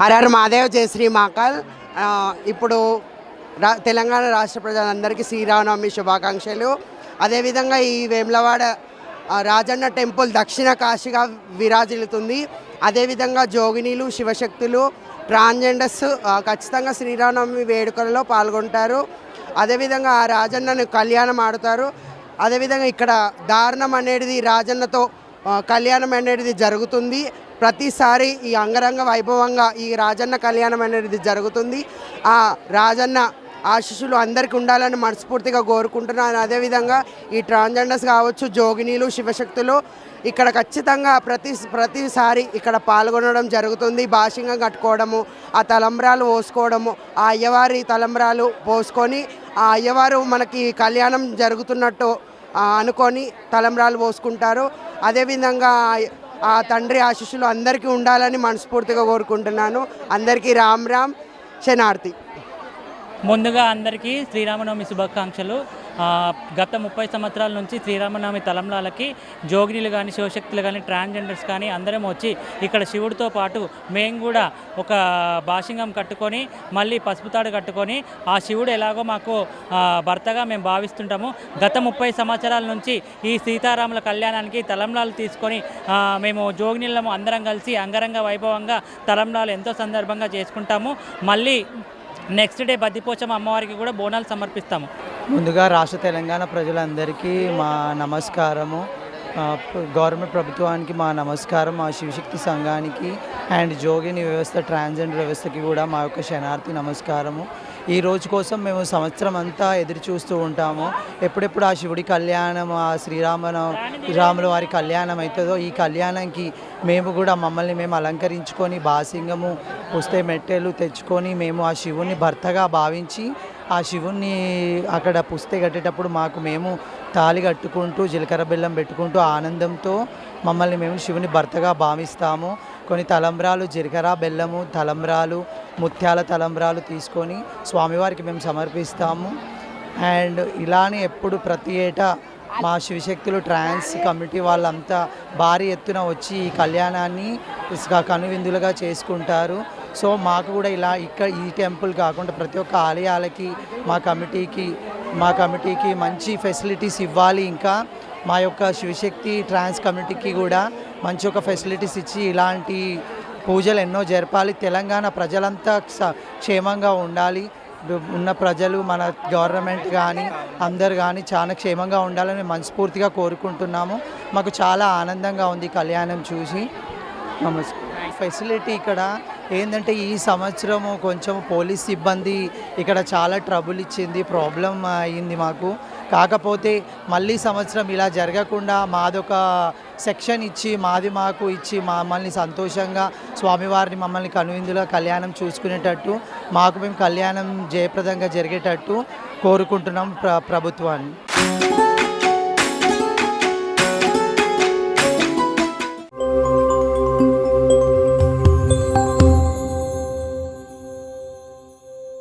హరహర మహాదేవ్, జై శ్రీ మహాకాల్. ఇప్పుడు తెలంగాణ రాష్ట్ర ప్రజలందరికీ శ్రీరామనవమి శుభాకాంక్షలు. అదేవిధంగా ఈ వేములవాడ రాజన్న టెంపుల్ దక్షిణ కాశీగా విరాజిల్లుతుంది. అదేవిధంగా జోగినీలు, శివశక్తులు, ట్రాన్స్జెండర్స్ ఖచ్చితంగా శ్రీరామనవమి వేడుకలలో పాల్గొంటారు. అదేవిధంగా ఆ రాజన్నను కళ్యాణం ఆడుతారు. అదేవిధంగా ఇక్కడ దారుణం అనేది రాజన్నతో కళ్యాణం అనేది జరుగుతుంది. ప్రతిసారి ఈ అంగరంగ వైభవంగా ఈ రాజన్న కళ్యాణం అనేది జరుగుతుంది. ఆ రాజన్న ఆశీస్సులు అందరికీ ఉండాలని మనస్ఫూర్తిగా కోరుకుంటున్నాను. అదేవిధంగా ఈ ట్రాన్స్జెండర్స్ కావచ్చు, జోగినీలు, శివశక్తులు ఇక్కడ ఖచ్చితంగా ప్రతిసారి ఇక్కడ పాల్గొనడం జరుగుతుంది. భాషింగం కట్టుకోవడము, ఆ తలంబ్రాలు పోసుకోవడము, ఆ అయ్యవారి తలంబ్రాలు పోసుకొని ఆ అయ్యవారు మనకి కళ్యాణం జరుగుతున్నట్టు అనుకొని తలంబ్రాలు పోసుకుంటారు. అదేవిధంగా ఆ తండ్రి ఆశీస్సులు అందరికీ ఉండాలని మనస్ఫూర్తిగా కోరుకుంటున్నాను. అందరికీ రామ్ రామ్ శనార్థి. ముందుగా అందరికీ శ్రీరామనవమి శుభాకాంక్షలు. గత 30 సంవత్సరాల నుంచి శ్రీరామనవమి తలంబ్రాలకి జోగినీలు కానీ, శివశక్తులు కానీ, ట్రాన్స్జెండర్స్ కానీ అందరం వచ్చి ఇక్కడ శివుడితో పాటు మేము కూడా ఒక భాషింగం కట్టుకొని మళ్ళీ పసుపుతాడు కట్టుకొని ఆ శివుడు ఎలాగో మాకు భర్తగా మేము భావిస్తుంటాము. గత 30 సంవత్సరాల నుంచి ఈ సీతారాముల కళ్యాణానికి తలంబ్రాలు తీసుకొని మేము జోగినీళ్ళము అందరం కలిసి అంగరంగ వైభవంగా తలంబ్రాలు ఎంతో సందర్భంగా చేసుకుంటాము. మళ్ళీ నెక్స్ట్ డే బద్దిపోచమ్మ అమ్మవారికి కూడా బోనాలు సమర్పిస్తాము. ముందుగా రాష్ట్ర తెలంగాణ ప్రజలందరికీ మా నమస్కారము. గవర్నమెంట్ ప్రభుత్వానికి మా నమస్కారం. మా శివశక్తి సంఘానికి అండ్ జోగిని వ్యవస్థ, ట్రాన్స్జెండర్ వ్యవస్థకి కూడా మా యొక్క శనార్థి నమస్కారము. ఈ రోజు కోసం మేము సంవత్సరం అంతా ఎదురు చూస్తూ ఉంటాము. ఎప్పుడెప్పుడు ఆ శివుడి కళ్యాణం, ఆ రాముల వారి కళ్యాణం అవుతుందో. ఈ కళ్యాణంకి మేము కూడా మమ్మల్ని మేము అలంకరించుకొని బాసింగము, పుస్తే మెట్టెలు తెచ్చుకొని మేము ఆ శివుని భర్తగా భావించి ఆ శివుణ్ణి అక్కడ పుస్తే కట్టేటప్పుడు మేము తాళి కట్టుకుంటూ జీలకర్ర బెల్లం పెట్టుకుంటూ ఆనందంతో మమ్మల్ని మేము శివుని భర్తగా భావిస్తాము. కొన్ని తలంబ్రాలు, జీలకర్ర బెల్లము తలంబ్రాలు, ముత్యాల తలంబ్రాలు తీసుకొని స్వామివారికి మేము సమర్పిస్తాము. అండ్ ఇలానే ఎప్పుడు ప్రతి ఏటా మా శివశక్తులు ట్రాన్స్ కమిటీ వాళ్ళంతా భారీ ఎత్తున వచ్చి ఈ కళ్యాణాన్ని కనువిందులుగా చేసుకుంటారు. సో మాకు కూడా ఇక్కడ ఈ టెంపుల్ కాకుండా ప్రతి ఒక్క ఆలయాలకి మా కమిటీకి మంచి ఫెసిలిటీస్ ఇవ్వాలి. ఇంకా మా యొక్క శివశక్తి ట్రాన్స్ కమిటీకి కూడా మంచి ఒక ఫెసిలిటీస్ ఇచ్చి ఇలాంటి పూజలు ఎన్నో జరపాలి. తెలంగాణ ప్రజలంతా క్షేమంగా ఉండాలి. ఉన్న ప్రజలు, మన గవర్నమెంట్ కానీ అందరు కానీ చాలా క్షేమంగా ఉండాలని మనస్ఫూర్తిగా కోరుకుంటున్నాము. మాకు చాలా ఆనందంగా ఉంది కళ్యాణం చూసి. నమస్కారం. ఫెసిలిటీ ఇక్కడ ఏంటంటే ఈ సంవత్సరము కొంచెం పోలీస్ సిబ్బంది ఇక్కడ చాలా ట్రబుల్ ఇచ్చింది, ప్రాబ్లం అయింది మాకు. కాకపోతే మళ్ళీ సంవత్సరం ఇలా జరగకుండా మాదొక సెక్షన్ ఇచ్చి మాకు ఇచ్చి మమ్మల్ని సంతోషంగా స్వామివారిని మమ్మల్ని కనువిందులో కళ్యాణం చూసుకునేటట్టు మేము కళ్యాణం జయప్రదంగా జరిగేటట్టు కోరుకుంటున్నాం ప్రభుత్వాన్ని.